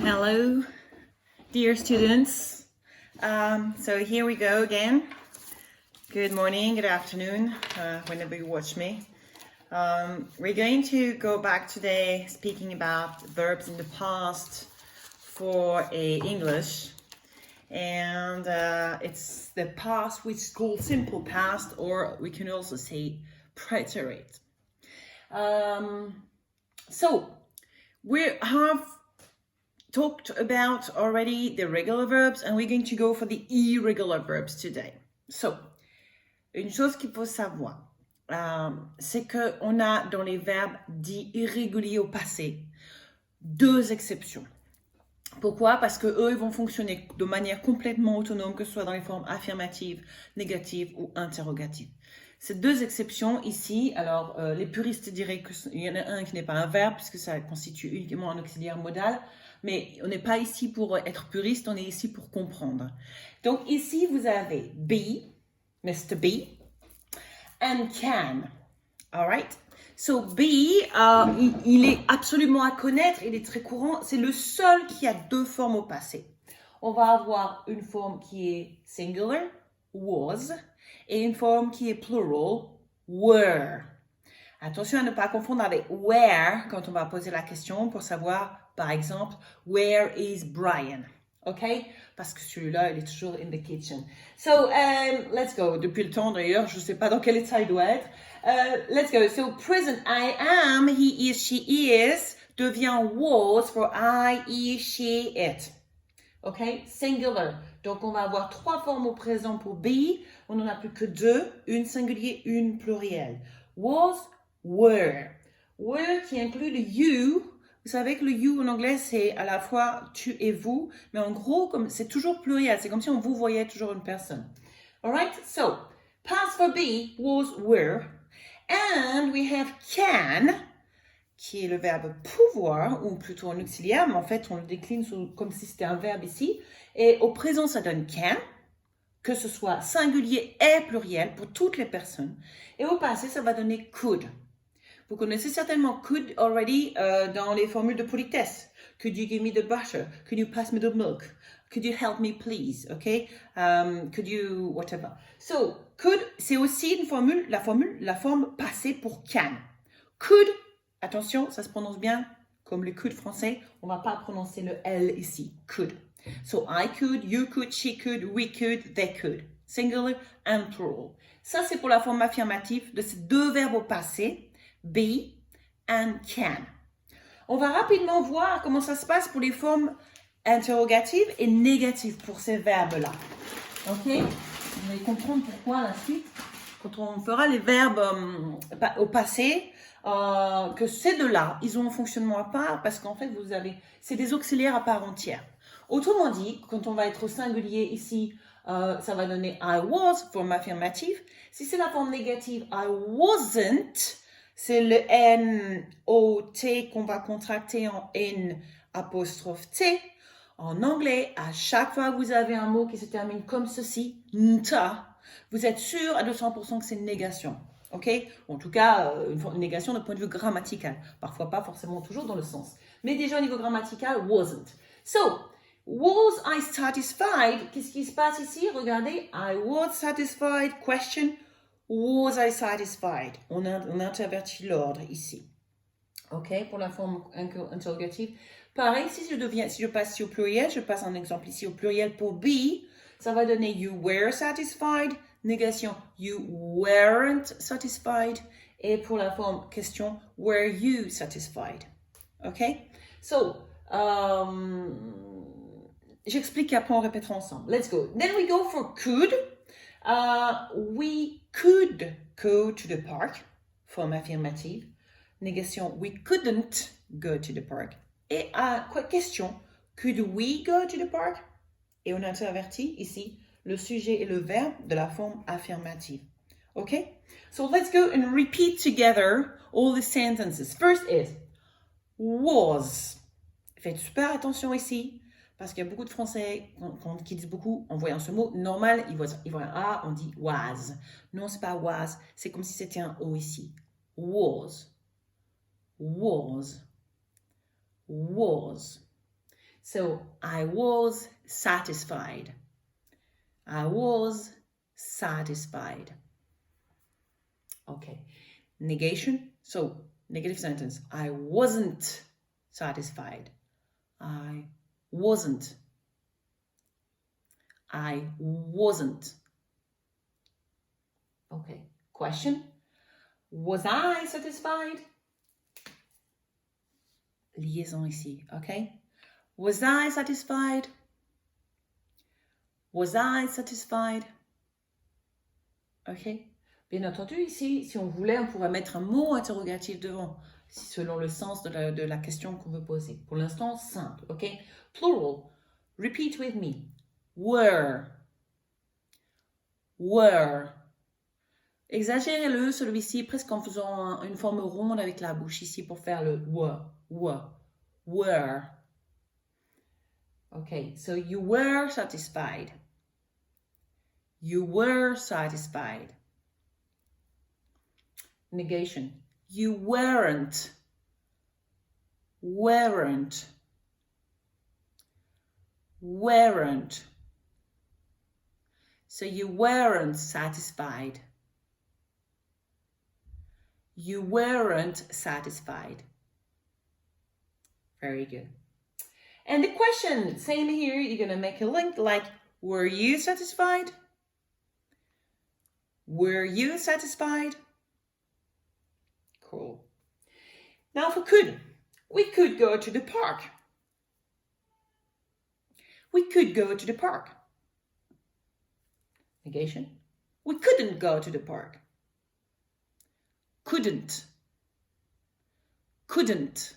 Hello, dear students. So here we go again. Good morning, good afternoon, whenever you watch me. We're going to go back today speaking about verbs in the past for English. And it's the past which is called simple past, or we can also say preterite. So we have talked about already the regular verbs, and we're going to go for the irregular verbs today. So, une chose qu'il faut savoir, c'est qu'on a dans les verbes dits irréguliers au passé deux exceptions. Pourquoi? Parce qu'eux, ils vont fonctionner de manière complètement autonome, que ce soit dans les formes affirmatives, négatives ou interrogatives. Ces deux exceptions ici, alors les puristes diraient qu'il y en a un qui n'est pas un verbe, puisque ça constitue uniquement un auxiliaire modal, mais on n'est pas ici pour être puriste, on est ici pour comprendre. Donc ici, vous avez be, Mr. B, and can. All right? So be, il est absolument à connaître, il est très courant. C'est le seul qui a deux formes au passé. On va avoir une forme qui est singular, was, et une forme qui est plural, were. Attention à ne pas confondre avec where quand on va poser la question pour savoir, par exemple, where is Brian? OK? Parce que celui-là, il est toujours in the kitchen. So, let's go. Depuis le temps, d'ailleurs, je ne sais pas dans quel état il doit être. Let's go. So, present, I am, he is, she is, devient was for I, he, she, it. OK? Singular. Donc, on va avoir trois formes au présent pour be. On n'en a plus que deux. Une singulier, une plurielle. Was, were. Were qui inclut le you. Vous savez que le you en anglais, c'est à la fois tu et vous, mais en gros, comme c'est toujours pluriel. C'est comme si on vous voyait toujours une personne. Alright? So, past for be, was, were. And we have can, qui est le verbe pouvoir, ou plutôt un auxiliaire, mais en fait, on le décline comme si c'était un verbe ici. Et au présent, ça donne can, que ce soit singulier et pluriel pour toutes les personnes. Et au passé, ça va donner could. Vous connaissez certainement could already dans les formules de politesse. Could you give me the butter? Could you pass me the milk? Could you help me please? Okay? Could you whatever. So, could, c'est aussi une formule, la forme passée pour can. Could, attention, ça se prononce bien comme le could français. On va pas prononcer le L ici. Could. So, I could, you could, she could, we could, they could. Singular and plural. Ça, c'est pour la forme affirmative de ces deux verbes au passé. Be and can. On va rapidement voir comment ça se passe pour les formes interrogatives et négatives pour ces verbes-là. OK? Vous allez comprendre pourquoi la suite, quand on fera les verbes au passé, que ces deux-là, ils ont un fonctionnement à part parce qu'en fait, c'est des auxiliaires à part entière. Autrement dit, quand on va être au singulier ici, ça va donner I was, forme affirmative. Si c'est la forme négative, I wasn't, c'est le N-O-T qu'on va contracter en N''T. En anglais, à chaque fois que vous avez un mot qui se termine comme ceci, nta, vous êtes sûr à 200% que c'est une négation. OK? En tout cas, une négation d'un point de vue grammatical. Parfois pas forcément toujours dans le sens. Mais déjà au niveau grammatical, wasn't. So, was I satisfied? Qu'est-ce qui se passe ici? Regardez, I was satisfied, question. Was I satisfied? On intervertit l'ordre ici. OK? Pour la forme interrogative. Pareil, si je passe ici au pluriel, je passe un exemple ici au pluriel pour be, ça va donner you were satisfied. Négation, you weren't satisfied. Et pour la forme question, were you satisfied? OK? So, j'explique et après on répétera ensemble. Let's go. Then we go for could. We could go to the park, forme affirmative. Négation, we couldn't go to the park. Et question, could we go to the park? Et on intervertit ici le sujet et le verbe de la forme affirmative. Okay? So let's go and repeat together all the sentences. First is was. Faites super attention ici. Parce qu'il y a beaucoup de Français qui disent beaucoup en voyant ce mot. Normal, ils voient un A, on dit was. Non, c'est pas was. C'est comme si c'était un O ici. Was. Was. Was. So, I was satisfied. I was satisfied. Okay. Negation. So, negative sentence. I wasn't satisfied. I wasn't. I wasn't. Okay. Question. Was I satisfied? Liaison ici, okay? Was I satisfied? Was I satisfied? Ok? Bien entendu, ici, si on voulait, on pourrait mettre un mot interrogatif devant, selon le sens de la question qu'on veut poser. Pour l'instant, simple, ok? Plural. Repeat with me. Were. Were. Exagérez-le, celui-ci, presque en faisant une forme ronde avec la bouche ici pour faire le were. Were. Okay, so you were satisfied. You were satisfied. Negation. You weren't. Weren't. Weren't. So you weren't satisfied. You weren't satisfied. Very good. And the question, same here, you're going to make a link like, were you satisfied? Were you satisfied? Cool. Now for could, we could go to the park. We could go to the park. Negation. We couldn't go to the park. Couldn't. Couldn't.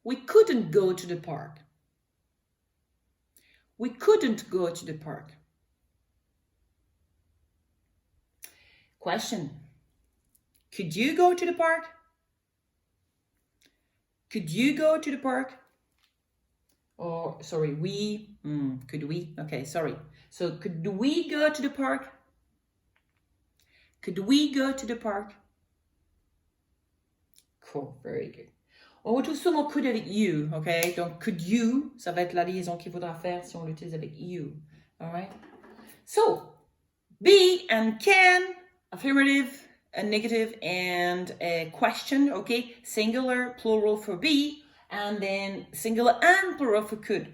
We couldn't go to the park. We couldn't go to the park. Question. Could you go to the park? Could you go to the park? Or, sorry, we, could we? Okay, sorry. So, could we go to the park? Could we go to the park? Cool, very good. On retrouve souvent could avec you, ok? Donc, could you, ça va être la liaison qu'il faudra faire si on l'utilise avec you, alright? So, be and can, affirmative, a negative, and a question, okay? Singular, plural for be, and then singular and plural for could,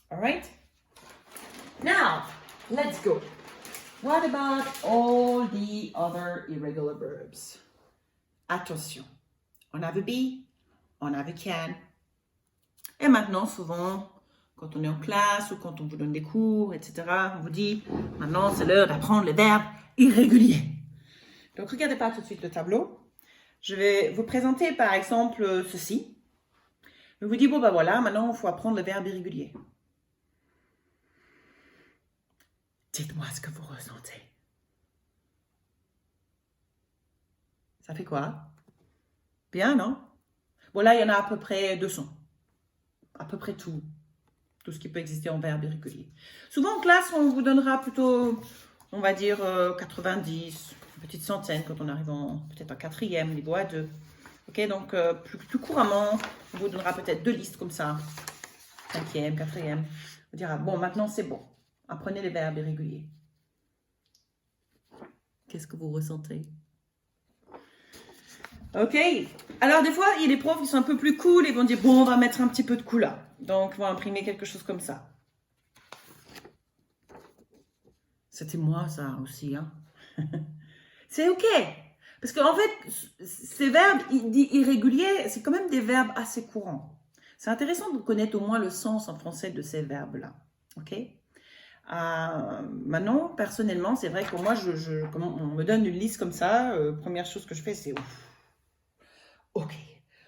alright? Now, let's go. What about all the other irregular verbs? Attention, on a vu be, on a vu can. Et maintenant, souvent, quand on est en classe ou quand on vous donne des cours, etc., on vous dit, maintenant, c'est l'heure d'apprendre les verbes irréguliers. Donc, regardez pas tout de suite le tableau. Je vais vous présenter, par exemple, ceci. Je vous dis, bon, ben voilà, maintenant, il faut apprendre le verbe irrégulier. Dites-moi ce que vous ressentez. Ça fait quoi? Bien, non? Bon, là, il y en a à peu près 200. À peu près tout. Tout ce qui peut exister en verbe irrégulier. Souvent, en classe, on vous donnera plutôt, on va dire, 90, une petite centaine quand on arrive peut-être en 4e, niveau A2. Ok, donc, plus couramment, on vous donnera peut-être 2 listes comme ça. 5e, 4e. On dira, bon, maintenant, c'est bon. Apprenez les verbes irréguliers. Qu'est-ce que vous ressentez? Ok. Alors, des fois, il y a des profs qui sont un peu plus cool et vont dire, bon, on va mettre un petit peu de couleur. Donc, on va imprimer quelque chose comme ça. C'était moi, ça aussi. Hein. C'est ok. Parce qu'en fait, ces verbes irréguliers, c'est quand même des verbes assez courants. C'est intéressant de connaître au moins le sens en français de ces verbes-là. Ok. Maintenant, personnellement, c'est vrai que moi, quand on me donne une liste comme ça, première chose que je fais, c'est ok,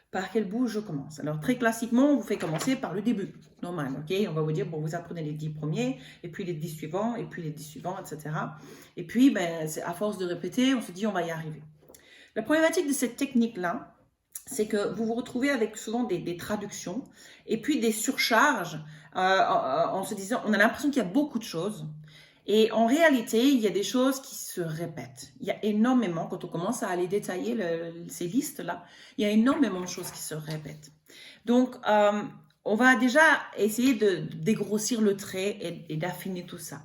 par quel bout je commence? Alors, très classiquement, on vous fait commencer par le début, normal, ok? On va vous dire, bon, vous apprenez les 10 premiers, et puis les 10 suivants, et puis les 10 suivants, etc. Et puis, ben, à force de répéter, on se dit, on va y arriver. La problématique de cette technique-là, c'est que vous vous retrouvez avec souvent des traductions, et puis des surcharges, en se disant, on a l'impression qu'il y a beaucoup de choses, et en réalité, il y a des choses qui se répètent. Il y a énormément, quand on commence à aller détailler ces listes-là, il y a énormément de choses qui se répètent. Donc, on va déjà essayer de dégrossir le trait et d'affiner tout ça.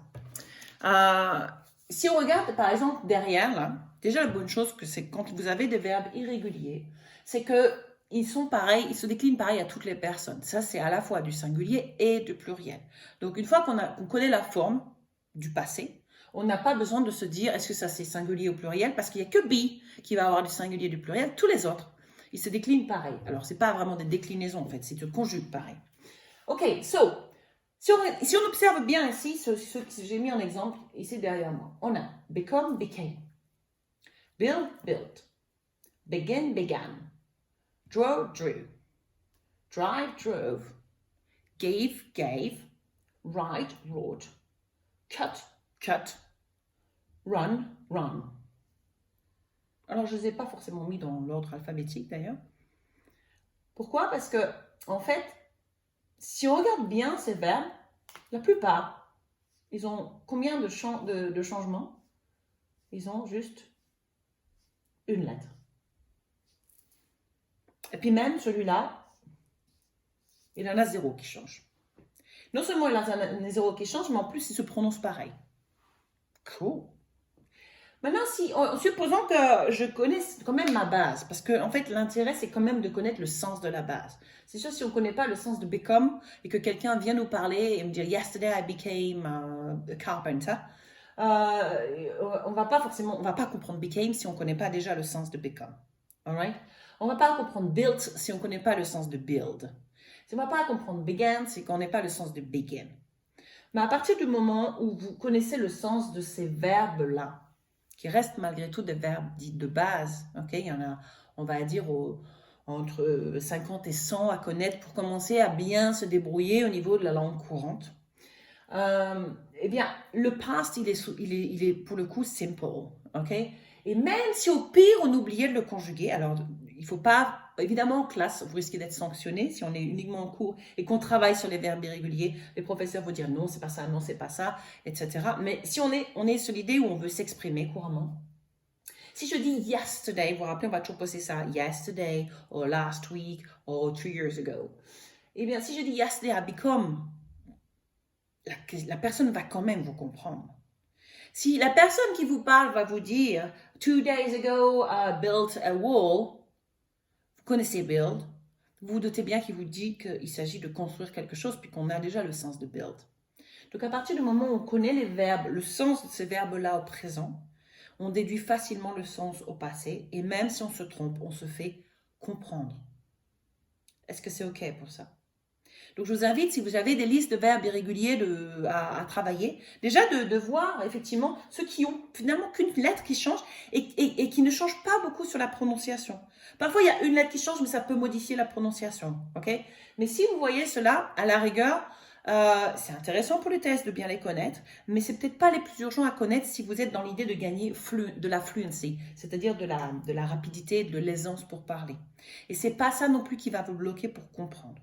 Si on regarde, par exemple, derrière, là, déjà la bonne chose, c'est quand vous avez des verbes irréguliers, c'est que ils sont pareils, ils se déclinent pareil à toutes les personnes. Ça, c'est à la fois du singulier et du pluriel. Donc, une fois qu'on connaît la forme du passé, on n'a pas besoin de se dire est-ce que ça c'est singulier ou pluriel, parce qu'il n'y a que be qui va avoir du singulier et du pluriel. Tous les autres, ils se déclinent pareil. Alors, ce n'est pas vraiment des déclinaisons, en fait, c'est de conjugue pareil. OK, so, si on observe bien ici, ce que j'ai mis en exemple ici derrière moi, on a become, became, build, built, begin, began, draw, drew, drive, drove, gave, gave, write, wrote, cut, cut, run, run. Alors, je ne les ai pas forcément mis dans l'ordre alphabétique d'ailleurs. Pourquoi? Parce que, en fait, si on regarde bien ces verbes, la plupart, ils ont combien de changements? Ils ont juste une lettre. Et puis même celui-là, il en a 0 qui change. Non seulement il en a 0 qui change, mais en plus il se prononce pareil. Cool. Maintenant, supposons que je connaisse quand même ma base, parce que en fait, l'intérêt, c'est quand même de connaître le sens de la base. C'est sûr, si on ne connaît pas le sens de become, et que quelqu'un vient nous parler et me dire « Yesterday, I became a carpenter », on va pas comprendre became si on ne connaît pas déjà le sens de become. Alright? On ne va pas comprendre built si on ne connaît pas le sens de build. On ne va pas comprendre began si on ne connaît pas le sens de begin. Mais à partir du moment où vous connaissez le sens de ces verbes-là, qui restent malgré tout des verbes dits de base, okay? Il y en a, on va dire, entre 50 et 100 à connaître pour commencer à bien se débrouiller au niveau de la langue courante. Eh bien, le past, il est pour le coup simple, ok? Et même si au pire, on oubliait de le conjuguer, alors il ne faut pas, évidemment en classe, vous risquez d'être sanctionné si on est uniquement en cours et qu'on travaille sur les verbes irréguliers, les professeurs vont dire non, c'est pas ça, etc. Mais si on est sur l'idée où on veut s'exprimer couramment, si je dis yesterday, vous vous rappelez, on va toujours poser ça, yesterday, or last week, or 3 years ago. Eh bien, si je dis yesterday, I become, la personne va quand même vous comprendre. Si la personne qui vous parle va vous dire « 2 days ago, I built a wall », vous connaissez « build », vous vous doutez bien qu'il vous dit qu'il s'agit de construire quelque chose puis qu'on a déjà le sens de « build ». Donc à partir du moment où on connaît les verbes, le sens de ces verbes-là au présent, on déduit facilement le sens au passé et même si on se trompe, on se fait comprendre. Est-ce que c'est OK pour ça? Donc, je vous invite, si vous avez des listes de verbes irréguliers à travailler, déjà de voir effectivement ceux qui ont finalement qu'une lettre qui change et qui ne changent pas beaucoup sur la prononciation. Parfois, il y a une lettre qui change, mais ça peut modifier la prononciation. Okay? Mais si vous voyez cela, à la rigueur, c'est intéressant pour les tests de bien les connaître, mais c'est peut-être pas les plus urgents à connaître si vous êtes dans l'idée de gagner de la fluency, c'est-à-dire de la rapidité, de l'aisance pour parler. Et c'est pas ça non plus qui va vous bloquer pour comprendre.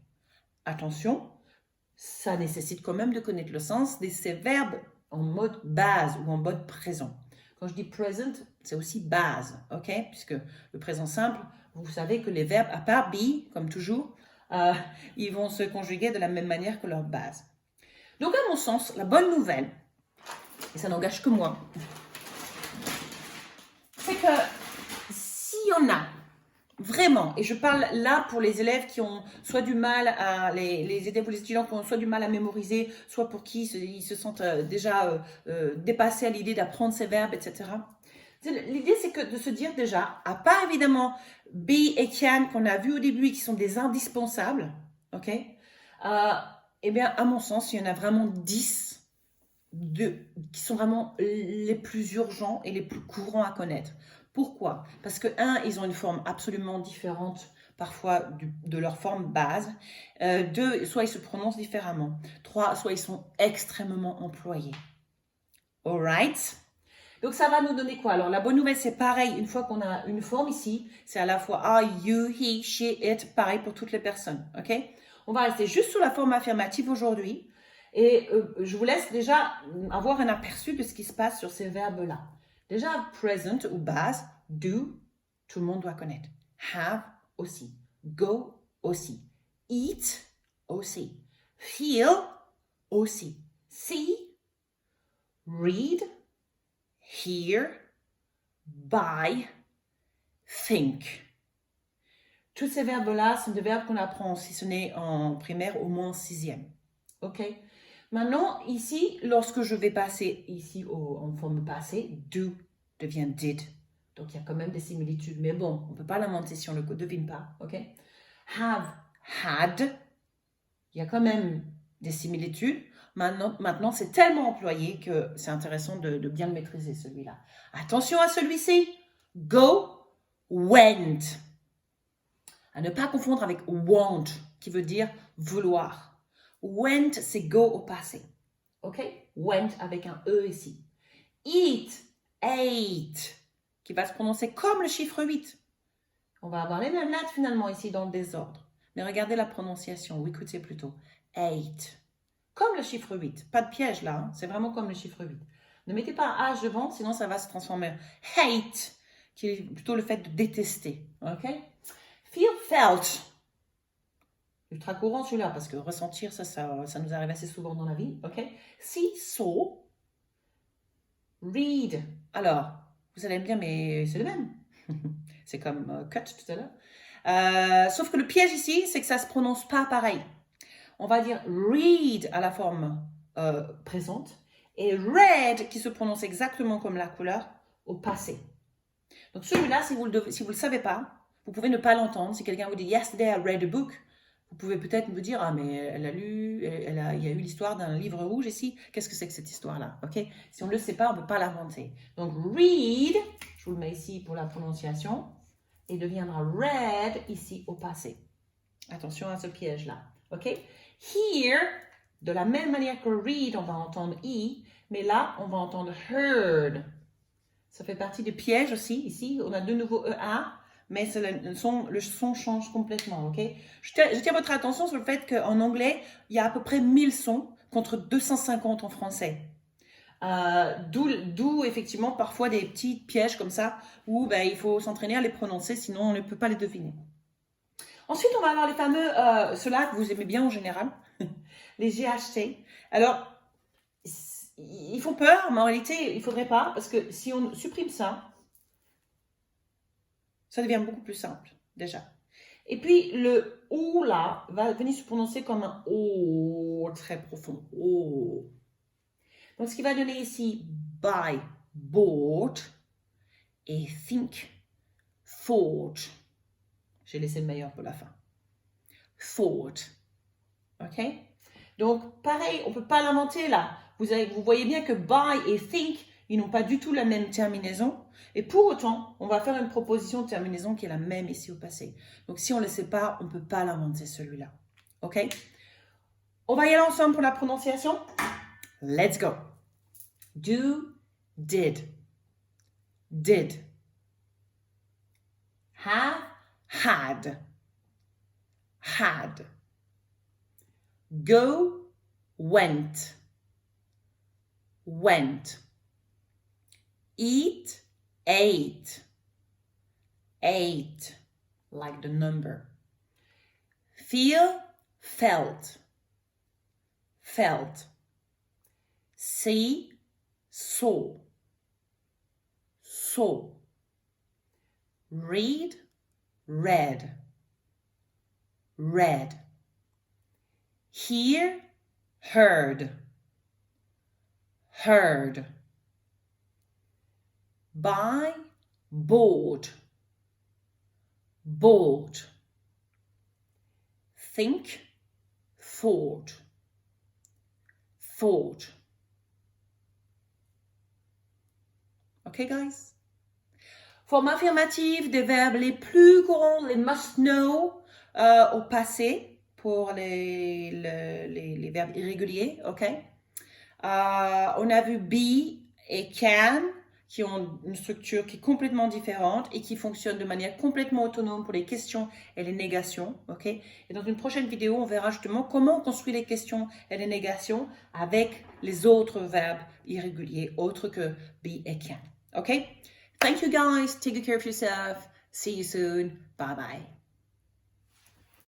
Attention, ça nécessite quand même de connaître le sens de ces verbes en mode base ou en mode présent. Quand je dis present, c'est aussi base, ok? Puisque le présent simple, vous savez que les verbes, à part be, comme toujours, ils vont se conjuguer de la même manière que leur base. Donc, à mon sens, la bonne nouvelle, et ça n'engage que moi, c'est que s'il y en a vraiment, et je parle là pour les élèves qui ont soit du mal à, les élèves ou les étudiants qui ont soit du mal à mémoriser, soit pour qui ils se sentent déjà dépassés à l'idée d'apprendre ces verbes, etc. L'idée, c'est que de se dire déjà, à part évidemment be et can qu'on a vu au début et qui sont des indispensables, ok, eh bien, à mon sens, il y en a vraiment 10 qui sont vraiment les plus urgents et les plus courants à connaître. Pourquoi? Parce que, ils ont une forme absolument différente parfois de leur forme base. 2, soit ils se prononcent différemment. 3, soit ils sont extrêmement employés. Alright? Donc, ça va nous donner quoi? Alors, la bonne nouvelle, c'est pareil. Une fois qu'on a une forme ici, c'est à la fois I, you, he, she, it, pareil pour toutes les personnes. OK? On va rester juste sur la forme affirmative aujourd'hui. Et je vous laisse déjà avoir un aperçu de ce qui se passe sur ces verbes-là. Déjà, present ou base, do, tout le monde doit connaître. Have aussi. Go aussi. Eat aussi. Feel aussi. See, read, hear, buy, think. Tous ces verbes-là sont des verbes qu'on apprend, si ce n'est en primaire, au moins en 6e. OK? Maintenant, ici, lorsque je vais passer ici en forme passée, do devient did. Donc, il y a quand même des similitudes. Mais bon, on ne peut pas lamenter si on ne le devine pas. OK? Have, had. Il y a quand même des similitudes. Maintenant c'est tellement employé que c'est intéressant de bien le maîtriser, celui-là. Attention à celui-ci. Go, went. À ne pas confondre avec want, qui veut dire vouloir. Went, c'est go au passé. OK? Went avec un E ici. Eat, ate, qui va se prononcer comme le chiffre 8. On va avoir les mêmes lettres finalement ici dans le désordre. Mais regardez la prononciation, ou écoutez plutôt. Ate. Comme le chiffre 8. Pas de piège là, hein? C'est vraiment comme le chiffre 8. Ne mettez pas un H devant, sinon ça va se transformer en hate, qui est plutôt le fait de détester. OK? Feel, felt. Ultra courant celui-là, parce que ressentir, ça nous arrive assez souvent dans la vie. OK? See, saw. Read. Alors, vous allez me dire, mais c'est le même. C'est comme cut tout à l'heure. Sauf que le piège ici, c'est que ça ne se prononce pas pareil. On va dire read à la forme présente et red qui se prononce exactement comme la couleur au passé. Donc celui-là, si vous le savez pas, vous pouvez ne pas l'entendre. Si quelqu'un vous dit yesterday I read a book, vous pouvez peut-être me dire ah mais elle a lu, il y a eu l'histoire d'un livre rouge ici. Qu'est-ce que c'est que cette histoire-là? Ok? Si on ne le sait pas, on ne peut pas l'inventer. Donc read, je vous le mets ici pour la prononciation, et deviendra read ici au passé. Attention à ce piège-là. Ok? Hear, de la même manière que read, on va entendre I, mais là, on va entendre heard. Ça fait partie du piège aussi. Ici, on a de nouveau EA, mais le son change complètement. Ok? Je tiens votre attention sur le fait qu'en anglais, il y a à peu près 1000 sons contre 250 en français. D'où effectivement parfois des petits pièges comme ça où il faut s'entraîner à les prononcer, sinon on ne peut pas les deviner. Ensuite, on va avoir les fameux, ceux-là que vous aimez bien en général, les GHT. Alors, ils font peur, mais en réalité, il ne faudrait pas, parce que si on supprime ça, ça devient beaucoup plus simple, déjà. Et puis, le O, là, va venir se prononcer comme un O très profond. O. Donc, ce qui va donner ici buy, bought, et think, thought. J'ai laissé le meilleur pour la fin. Thought. OK? Donc, pareil, on ne peut pas l'inventer là. Vous voyez bien que buy et think, ils n'ont pas du tout la même terminaison. Et pour autant, on va faire une proposition de terminaison qui est la même ici au passé. Donc, si on ne le sait pas, on ne peut pas l'inventer celui-là. OK? On va y aller ensemble pour la prononciation. Let's go. Do, did. Did. Have, had. Had. Go, went. Went. Eat, ate. Ate, like the number. Feel, felt. Felt. See, saw. Saw. Read, read. Read. Hear, heard. Heard. Buy, bought. Bought. Think, thought. Thought. Okay, guys? Forme affirmative des verbes les plus courants, les must know au passé pour les verbes irréguliers, ok? On a vu be et can qui ont une structure qui est complètement différente et qui fonctionnent de manière complètement autonome pour les questions et les négations, ok? Et dans une prochaine vidéo, on verra justement comment on construit les questions et les négations avec les autres verbes irréguliers autres que be et can, ok? Thank you guys, take good care of yourself, see you soon, bye bye.